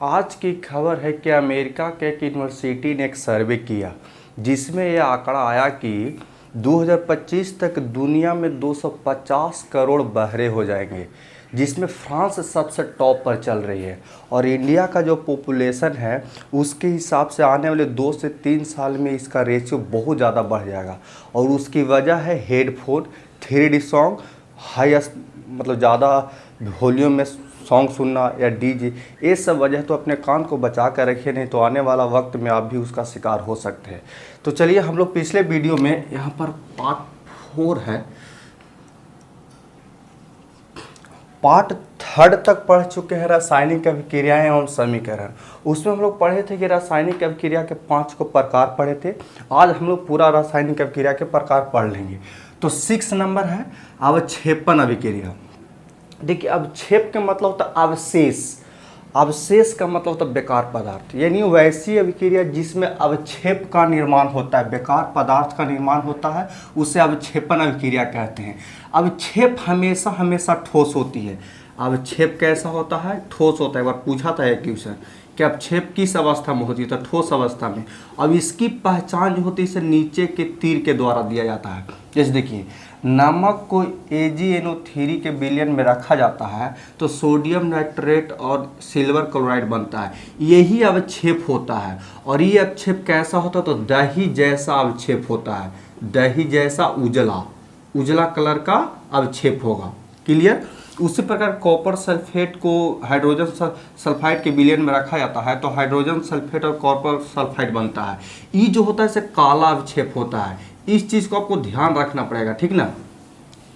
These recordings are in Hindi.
आज की खबर है कि अमेरिका के एक यूनिवर्सिटी ने एक सर्वे किया जिसमें यह आंकड़ा आया कि 2025 तक दुनिया में 250 करोड़ बहरे हो जाएंगे, जिसमें फ्रांस सबसे टॉप पर चल रही है। और इंडिया का जो पॉपुलेशन है उसके हिसाब से आने वाले 2 से 3 साल में इसका रेशियो बहुत ज़्यादा बढ़ जाएगा। और उसकी वजह है हेडफोन, 3D सॉन्ग, हाईएस्ट मतलब ज़्यादा वॉल्यूम में सॉन्ग सुनना या डीजे, ये सब वजह। तो अपने कान को बचा कर रखिए, नहीं तो आने वाला वक्त में आप भी उसका शिकार हो सकते हैं। तो चलिए, हम लोग पिछले वीडियो में यहाँ पर पार्ट 4 है, पार्ट 3 तक पढ़ चुके हैं रासायनिक अभिक्रियाएं एवं समीकरण। उसमें हम लोग पढ़े थे कि रासायनिक अभिक्रिया के 5 को प्रकार पढ़े थे। आज हम लोग पूरा रासायनिक अभिक्रिया के प्रकार पढ़ लेंगे। तो 6 नंबर है अवक्षेपण अभिक्रिया। देखिए, अवक्षेप का मतलब होता है अवशेष, अवशेष का मतलब होता है बेकार पदार्थ, यानी वैसी अभिक्रिया जिसमें अवक्षेप का निर्माण होता है, बेकार पदार्थ का निर्माण होता है, उसे अवक्षेपण अभिक्रिया कहते हैं। अवक्षेप हमेशा हमेशा ठोस होती है। अवक्षेप कैसा होता है? ठोस होता है। एक बार पूछा था एक क्वेश्चन कि अवक्षेप किस अवस्था में होती है, तो ठोस अवस्था में। अब इसकी पहचान जो होती है इसे नीचे के तीर के द्वारा दिया जाता है। जैसे देखिए, नमक को AgNO3 के विलयन में रखा जाता है तो सोडियम नाइट्रेट और सिल्वर क्लोराइड बनता है। यही अवक्षेप होता है। और ये अवक्षेप कैसा होता है? तो दही जैसा अवक्षेप होता है, दही जैसा उजला, उजला कलर का अवक्षेप होगा। क्लियर? उसी प्रकार कॉपर सल्फेट को हाइड्रोजन सल्फाइड के विलयन में रखा जाता है तो हाइड्रोजन सल्फेट और कॉपर सल्फाइड बनता है। ये जो होता है इसे काला अवक्षेप होता है। इस चीज़ को आपको ध्यान रखना पड़ेगा, ठीक ना।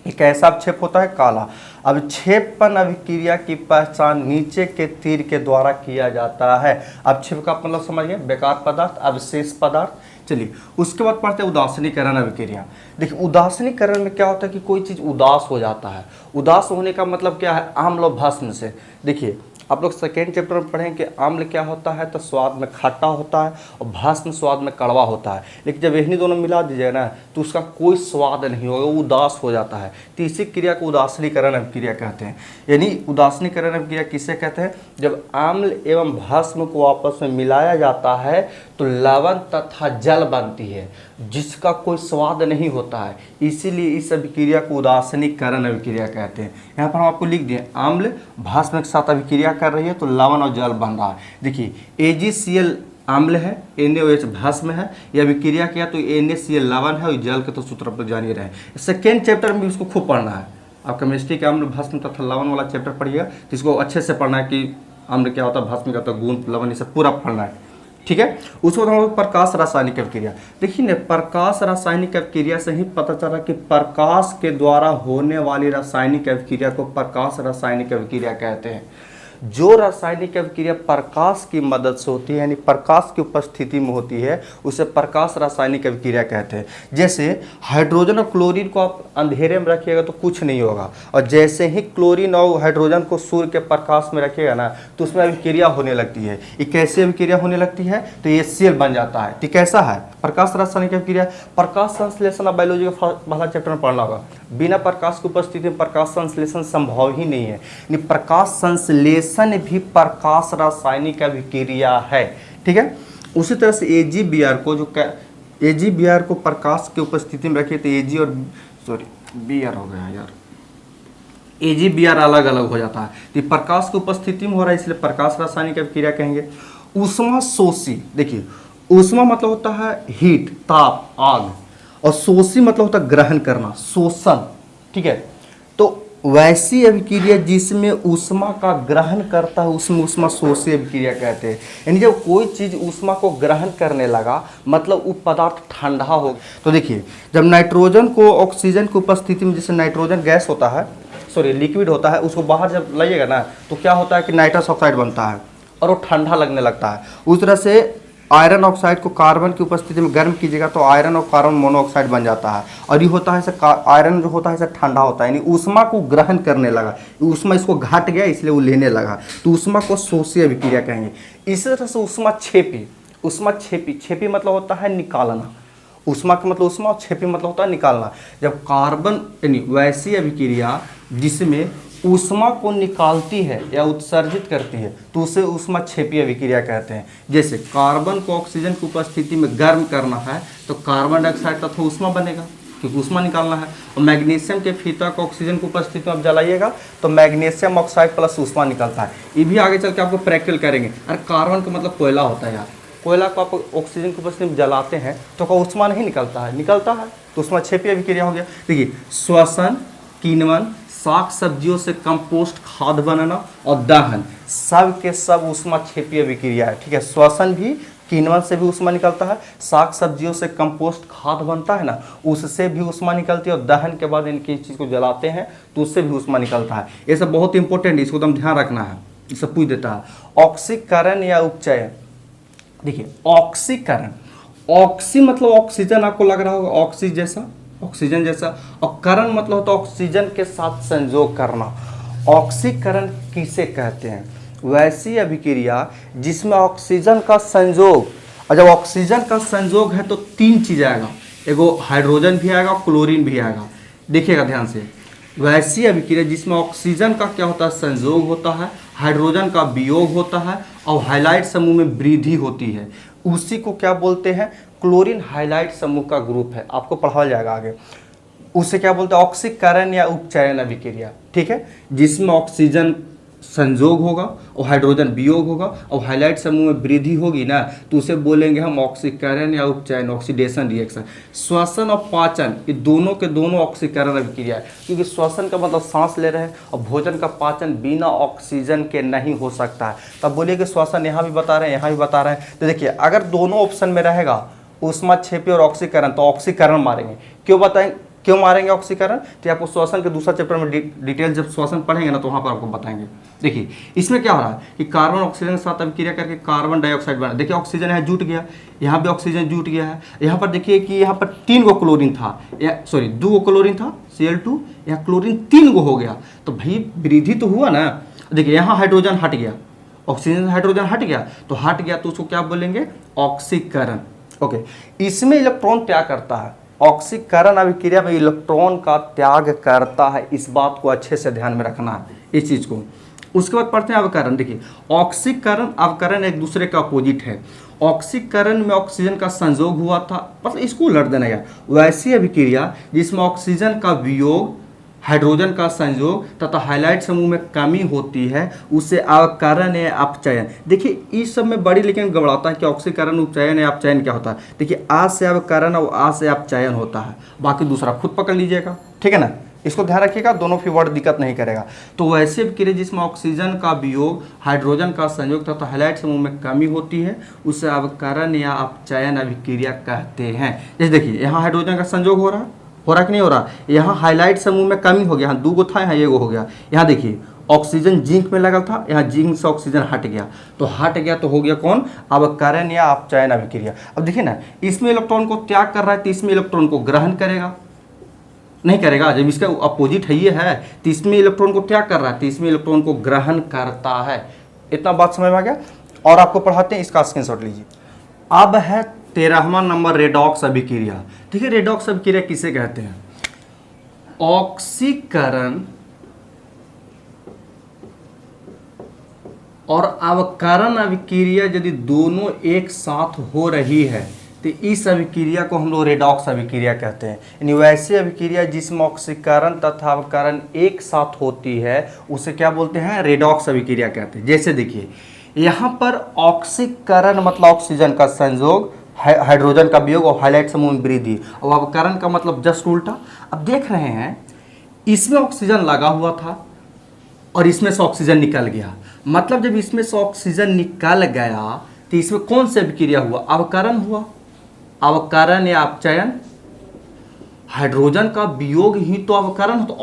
एक ऐसा अवक्षेप होता है काला। अवक्षेपण अभिक्रिया की पहचान नीचे के तीर के द्वारा किया जाता है। अवक्षेप का मतलब समझिए बेकार पदार्थ, अवशेष पदार्थ। चलिए, उसके बाद पढ़ते हैं उदासीनीकरण अभिक्रिया। देखिए, उदासीनीकरण में क्या होता है कि कोई चीज़ उदास हो जाता है। उदास होने का मतलब क्या है? आम्ल और भस्म से। देखिए, आप लोग सेकेंड चैप्टर में पढ़ें कि आम्ल क्या होता है, तो स्वाद में खट्टा होता है और भस्म स्वाद में कड़वा होता है। लेकिन जब इन्हीं दोनों मिला दीजिए ना तो उसका कोई स्वाद नहीं होगा, वो उदास हो जाता है। तो इसी क्रिया को उदासीनीकरण अभिक्रिया कहते हैं। यानी उदासीनीकरण अभिक्रिया किसे कहते हैं? जब आम्ल एवं भस्म को आपस में मिलाया जाता है तो लवण तथा जल बनती है जिसका कोई स्वाद नहीं होता है। इसीलिए इस अभिक्रिया को उदासीनीकरण अभिक्रिया कहते हैं। यहाँ पर हम आपको लिख दिए, आम्ल भस्म के साथ अभिक्रिया कर रही है तो लवण और जल बन रहा है। देखिए, AgCl आम्ल है, NaOH भस्म है। यह अभिक्रिया किया तो NaCl लवण है और जल के तो सूत्र पर जान ही रहे। सेकेंड चैप्टर में इसको खूब पढ़ना है। आप केमिस्ट्री के आम्ल भस्म तथा लवण वाला चैप्टर पढ़िएगा, जिसको अच्छे से पढ़ना है कि आम्ल क्या होता है, भस्म क्या होता है, गुण, लवण, इसे पूरा पढ़ना है, ठीक है। उसके बाद हम लोग प्रकाश रासायनिक अभिक्रिया। देखिए ना, प्रकाश रासायनिक अभिक्रिया से ही पता चला कि प्रकाश के द्वारा होने वाली रासायनिक अभिक्रिया को प्रकाश रासायनिक अभिक्रिया कहते हैं। जो रासायनिक अभिक्रिया प्रकाश की मदद से होती है, यानी प्रकाश की उपस्थिति में होती है, उसे प्रकाश रासायनिक अभिक्रिया कहते हैं। जैसे हाइड्रोजन और क्लोरीन को आप अंधेरे में रखिएगा तो कुछ नहीं होगा, और जैसे ही क्लोरीन और हाइड्रोजन को सूर्य के प्रकाश में रखिएगा ना तो उसमें अभिक्रिया होने लगती है। ये कैसे अभिक्रिया होने लगती है? तो ये सेल बन जाता है। तो कैसा है प्रकाश रासायनिक अभिक्रिया? प्रकाश संश्लेषण और बायोलॉजी का पहला चैप्टर में पढ़ना होगा। बिना प्रकाश की उपस्थिति में प्रकाश संश्लेषण संभव ही नहीं है। प्रकाश संश्लेषण भी प्रकाश रासायनिक अभिक्रिया है, ठीक है। उसी तरह से AgBr को AgBr को प्रकाश की उपस्थिति में रखिए तो Ag और Br हो गया यार, AgBr अलग अलग हो जाता है। तो प्रकाश की उपस्थिति में हो रहा है, इसलिए प्रकाश रासायनिक अभिक्रिया कहेंगे। ऊष्मा शोषी, देखिए ऊष्मा मतलब होता है हीट, ताप, आग, और शोषी मतलब होता है ग्रहण करना, शोषण, ठीक है। तो वैसी अभिक्रिया जिसमें ऊष्मा का ग्रहण करता है उसमें ऊष्मा शोषी अभिक्रिया कहते हैं। यानी जब कोई चीज़ ऊष्मा को ग्रहण करने लगा मतलब वो पदार्थ ठंडा हो। तो देखिए, जब नाइट्रोजन को ऑक्सीजन की उपस्थिति में, जैसे नाइट्रोजन गैस होता है, लिक्विड होता है, उसको बाहर जब लाइएगा ना तो क्या होता है कि नाइट्रस ऑक्साइड बनता है और वो ठंडा लगने लगता है। उस तरह से आयरन ऑक्साइड को कार्बन की उपस्थिति में गर्म कीजिएगा तो आयरन और कार्बन मोनोऑक्साइड बन जाता है। और ये होता है आयरन जो होता है इसे ठंडा होता है, यानी ऊष्मा को ग्रहण करने लगा, ऊष्मा इसको घट गया इसलिए वो लेने लगा, तो ऊष्मा को शोषी अभिक्रिया कहेंगे। इसी तरह से ऊष्मा छेपी मतलब होता है निकालना। ऊष्मा का मतलब ऊष्मा और छेपी मतलब होता है निकालना। जब कार्बन यानी वैसी अभिक्रिया जिसमें ऊष्मा को निकालती है या उत्सर्जित करती है तो उसे ऊष्माक्षेपीय अभिक्रिया कहते हैं। जैसे कार्बन को ऑक्सीजन की उपस्थिति में गर्म करना है तो कार्बन डाइऑक्साइड तथा ऊष्मा बनेगा क्योंकि ऊष्मा निकालना है। और मैग्नीशियम के फीता को ऑक्सीजन की उपस्थिति में आप जलाइएगा तो मैग्नीशियम ऑक्साइड प्लस ऊष्मा निकलता है। ये भी आगे चल के आपको प्रैक्टिकल करेंगे। अरे कार्बन का मतलब कोयला होता है यार, कोयला को आप ऑक्सीजन की उपस्थिति में जलाते हैं तो क्या ऊष्मा नहीं निकलता है? निकलता है, तो ऊष्माक्षेपीय अभिक्रिया हो गया। देखिए श्वसन, किण्वन, साग सब्जियों से कंपोस्ट खाद बनाना और दहन सब के सब ऊष्माक्षेपीय अभिक्रिया है। ठीक है, श्वसन भी, किण्वन से भी ऊष्मा निकलता है, साग सब्जियों से कंपोस्ट खाद बनता है ना, उससे भी ऊष्मा निकलती है और दहन के बाद इनकी चीज़ को जलाते हैं तो उससे भी ऊष्मा निकलता है। ये सब बहुत इंपॉर्टेंट है, इसको तो हम ध्यान रखना है, ये सब पूछ देता है। ऑक्सीकरण या उपचयन, देखिए ऑक्सीकरण, ऑक्सी मतलब ऑक्सीजन, आपको लग रहा होगा ऑक्सीजन जैसा, और करण मतलब होता है ऑक्सीजन के साथ संयोग करना। ऑक्सीकरण किसे कहते हैं? वैसी अभिक्रिया जिसमें ऑक्सीजन का संयोग, और जब ऑक्सीजन का संयोग है तो तीन चीज आएगा, एगो हाइड्रोजन भी आएगा, क्लोरीन भी आएगा। देखिएगा ध्यान से, वैसी अभिक्रिया जिसमें ऑक्सीजन का क्या होता है? संयोग होता है, हाइड्रोजन का वियोग होता है और हाइलाइट समूह में वृद्धि होती है, उसी को क्या बोलते हैं? क्लोरीन हाइलाइट समूह का ग्रुप है, आपको पढ़ाया जाएगा आगे। उसे क्या बोलते हैं? ऑक्सीकरण या उपचयन अभिक्रिया। ठीक है, जिसमें ऑक्सीजन संयोग होगा और हाइड्रोजन वियोग होगा और हाइलाइट समूह में वृद्धि होगी ना, तो उसे बोलेंगे हम ऑक्सीकरण या उपचयन, ऑक्सीडेशन रिएक्शन। श्वसन और पाचन, ये दोनों के दोनों ऑक्सीकरण अभिक्रिया है, क्योंकि श्वसन का मतलब सांस ले रहे हैं और भोजन का पाचन बिना ऑक्सीजन के नहीं हो सकता है। तब बोलिए कि श्वसन यहाँ भी बता रहे हैं, यहाँ भी बता रहे हैं। तो देखिए, अगर दोनों ऑप्शन में रहेगा ऊष्माक्षेपी और ऑक्सीकरण, तो ऑक्सीकरण मारेंगे। क्यों मारेंगे ऑक्सीकरण? तो आपको श्वसन के दूसरा चैप्टर में डिटेल जब श्वसन पढ़ेंगे ना तो वहाँ पर आपको बताएंगे। देखिए इसमें क्या हो रहा है कि कार्बन ऑक्सीजन के साथ अभिक्रिया करके कार्बन डाइऑक्साइड बना। देखिए ऑक्सीजन यहाँ जुट गया, यहाँ भी ऑक्सीजन जुट गया है। यहाँ पर देखिए कि यहाँ पर 3 गो क्लोरीन था, सॉरी 2 गो क्लोरीन था Cl2, यहाँ क्लोरीन 3 गो हो गया, तो भाई वृद्धि तो हुआ ना। देखिए यहाँ हाइड्रोजन हट गया, ऑक्सीजन हाइड्रोजन हट गया, तो उसको क्या बोलेंगे? ऑक्सीकरण। ओके, इसमें इलेक्ट्रॉन त्याग करता है, ऑक्सीकरण अभिक्रिया में इलेक्ट्रॉन का त्याग करता है, इस बात को अच्छे से ध्यान में रखना है, इस चीज को। उसके बाद पढ़ते हैं अवकरण। देखिए ऑक्सीकरण अवकरण एक दूसरे का अपोजिट है। ऑक्सीकरण में ऑक्सीजन का संयोग हुआ था, मतलब इसको लड़ देना यार। वैसी अभिक्रिया जिसमें ऑक्सीजन का वियोग, हाइड्रोजन का संयोग तथा हाइलाइट समूह में कमी होती है, उसे अवकरण या अपचयन। देखिए इस सब में बड़ी लेकिन गड़बड़ाता है कि ऑक्सीकरण, उपचयन या अपचयन क्या होता है। देखिए आ से अवकरण और आ से अपचयन होता है, बाकी दूसरा खुद पकड़ लीजिएगा। ठीक है ना, इसको ध्यान रखिएगा, दोनों फिर वर्ड दिक्कत नहीं करेगा। तो वैसे अभिक्रिया जिसमें ऑक्सीजन का वियोग, हाइड्रोजन का संयोग तथा हाइलाइट समूह में कमी होती है, उसे अवकरण या अपचयन अभिक्रिया कहते हैं। जैसे देखिए यहाँ हाइड्रोजन का संयोग हो रहा कि नहीं हो रहा? यहाँ हाइलाइट समूह में कमी हो गया, यहाँ 2 गो था, यहाँ 1 गो हो गया। यहाँ देखिए ऑक्सीजन जिंक में लगा था, यहाँ जिंक से ऑक्सीजन हट गया, तो हो गया कौन? अवकरण या अपचयन अभिक्रिया। अब देखिए ना, इसमें इलेक्ट्रॉन को त्याग कर रहा है तो इसमें इलेक्ट्रॉन को ग्रहण करेगा, नहीं करेगा। जब इसका अपोजिट है ये है तो इसमें इलेक्ट्रॉन को त्याग कर रहा है तो इसमें इलेक्ट्रॉन को ग्रहण करता है। इतना बात समझ में आ गया? और आपको पढ़ाते हैं, इसका स्क्रीनशॉट लीजिए। अब है 13वां नंबर रेडॉक्स अभिक्रिया। ठीक है, रेडॉक्स अभिक्रिया किसे कहते हैं? ऑक्सीकरण और अवकरण अभिक्रिया यदि दोनों एक साथ हो रही है तो इस अभिक्रिया को हम लोग रेडॉक्स अभिक्रिया कहते हैं। यानी वैसी अभिक्रिया जिसमें ऑक्सीकरण तथा अवकरण एक साथ होती है उसे क्या बोलते हैं? रेडॉक्स अभिक्रिया कहते हैं। जैसे देखिए यहाँ पर ऑक्सीकरण मतलब ऑक्सीजन का संयोग, हाइड्रोजन का वियोग और हाइलाइट समूह में वृद्धि, और अवकरण का मतलब जस्ट उल्टा। अब देख रहे हैं इसमें ऑक्सीजन लगा हुआ था और इसमें से ऑक्सीजन निकल गया, मतलब जब इसमें से ऑक्सीजन निकल गया तो इसमें कौन सी अभिक्रिया हुआ? अवकरण हुआ। अवकरण या अपचयन, हाइड्रोजन का वियोग ही तो अवकरण हो। तो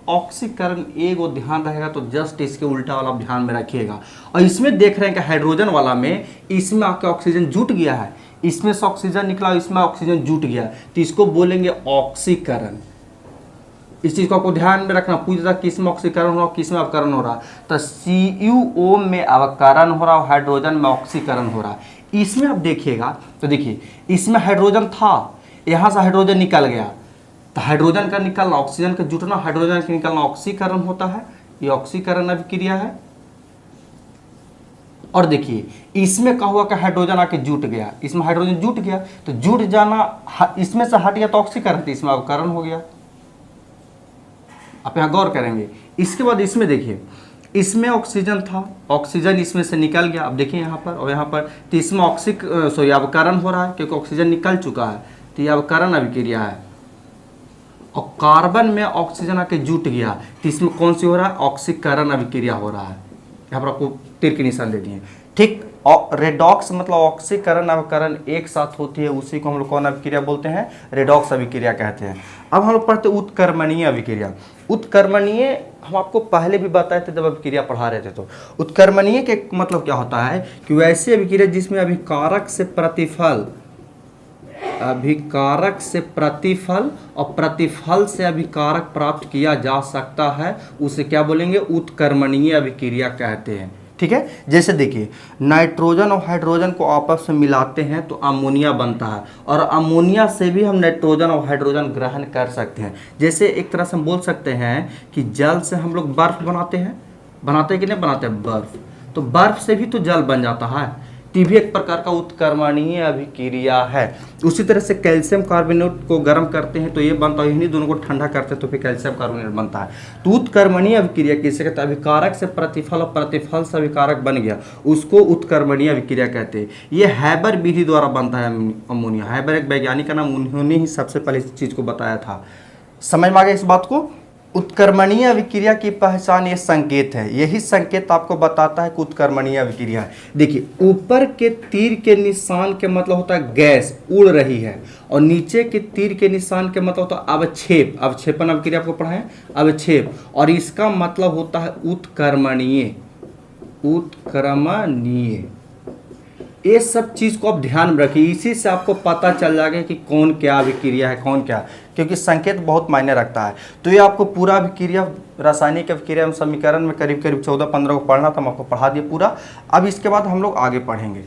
ऑक्सीकरण एगो ध्यान रहेगा तो जस्ट इसके उल्टा वाला ध्यान में रखिएगा। और इसमें देख रहे हैं कि हाइड्रोजन वाला में इसमें आपका ऑक्सीजन जुट गया है, इसमें से ऑक्सीजन निकला, इसमें ऑक्सीजन जुट गया, तो इसको बोलेंगे ऑक्सीकरण। इस चीज को आपको ध्यान में रखना। पूछता किस में ऑक्सीकरण हो रहा, किस में अवकरण हो रहा, तो CuO में अवकरण हो रहा, हाइड्रोजन में ऑक्सीकरण हो रहा। इसमें आप देखिएगा तो देखिए इसमें हाइड्रोजन था, यहाँ से हाइड्रोजन निकल गया, तो हाइड्रोजन का निकलना, ऑक्सीजन का जुटना, हाइड्रोजन का निकलना ऑक्सीकरण होता है, ये ऑक्सीकरण अभिक्रिया है। और देखिए इसमें क्या हुआ कि हाइड्रोजन आके जुट गया, इसमें हाइड्रोजन जुट गया, तो जुट जाना इसमें से हट गया तो ऑक्सीकरण, तो इसमें अवकरण हो गया। आप यहाँ गौर करेंगे। इसके बाद इसमें देखिए, इसमें ऑक्सीजन था, ऑक्सीजन इसमें से निकल गया, अब देखिए यहाँ पर और यहाँ पर, तो इसमें अवकरण हो रहा है क्योंकि ऑक्सीजन निकल चुका है, तो ये अवकरण अभिक्रिया है। और कार्बन में ऑक्सीजन आके जुट गया, तो इसमें कौन सी हो रहा है, ऑक्सीकरण अभिक्रिया हो रहा है। यहाँ पर आपको तीर के निशान दे दिए, ठीक। और रेडॉक्स मतलब ऑक्सीकरण अवकरण एक साथ होती है, उसी को हम लोग कौन अभिक्रिया बोलते हैं, रेडॉक्स अभिक्रिया कहते हैं। अब हम लोग पढ़ते उत्कर्मणीय अभिक्रिया। उत्कर्मणीय हम आपको पहले भी बताए थे जब अभिक्रिया पढ़ा रहे थे। तो उत्कर्मणीय के मतलब क्या होता है कि वैसी अभिक्रिया जिसमें अभिकारक से प्रतिफल, अभिकारक से प्रतिफल और प्रतिफल से अभिकारक प्राप्त किया जा सकता है, उसे क्या बोलेंगे, उत्कर्मणीय अभिक्रिया कहते हैं। ठीक है, जैसे देखिए नाइट्रोजन और हाइड्रोजन को आपस में मिलाते हैं तो अमोनिया बनता है, और अमोनिया से भी हम नाइट्रोजन और हाइड्रोजन ग्रहण कर सकते हैं। जैसे एक तरह से हम बोल सकते हैं कि जल से हम लोग बर्फ बनाते हैं, बनाते हैं कि नहीं बनाते हैं बर्फ, तो बर्फ से भी तो जल बन जाता है, तो भी एक प्रकार का उत्कर्मणीय अभिक्रिया है। उसी तरह से कैल्शियम कार्बोनेट को गर्म करते हैं तो ये बनता है, इन्हीं दोनों को ठंडा करते हैं तो फिर कैल्शियम कार्बोनेट बनता है। तो उत्कर्मणीय अभिक्रिया किसे कहते हैं, अभिकारक से प्रतिफल और प्रतिफल से अभिकारक बन गया, उसको उत्कर्मणीय अभिक्रिया कहते हैं। ये हैबर विधि द्वारा बनता है अमोनिया। हैबर एक वैज्ञानिक का नाम, उन्होंने ही सबसे पहले इस चीज को बताया था। समझ में आ गया इस बात को। उत्कर्मणीय अभिक्रिया की पहचान ये संकेत है, यही संकेत आपको बताता है कि उत्कर्मणीय अभिक्रिया है। देखिए ऊपर के तीर के निशान के मतलब होता है गैस उड़ रही है, और नीचे के तीर के निशान के मतलब होता है अवक्षेप, अवक्षेपण अभिक्रिया आपको पढ़ा है, अवक्षेप, और इसका मतलब होता है उत्कर्मणीय, उत्क्रमणीय। ये सब चीज़ को आप ध्यान में रखिए, इसी से आपको पता चल जाएगा कि कौन क्या अभिक्रिया है, कौन क्या, क्योंकि संकेत बहुत मायने रखता है। तो ये आपको पूरा अभिक्रिया, रासायनिक अभिक्रिया एवं समीकरण में करीब 14-15 को पढ़ना था, हम आपको पढ़ा दिए पूरा। अब इसके बाद हम लोग आगे पढ़ेंगे।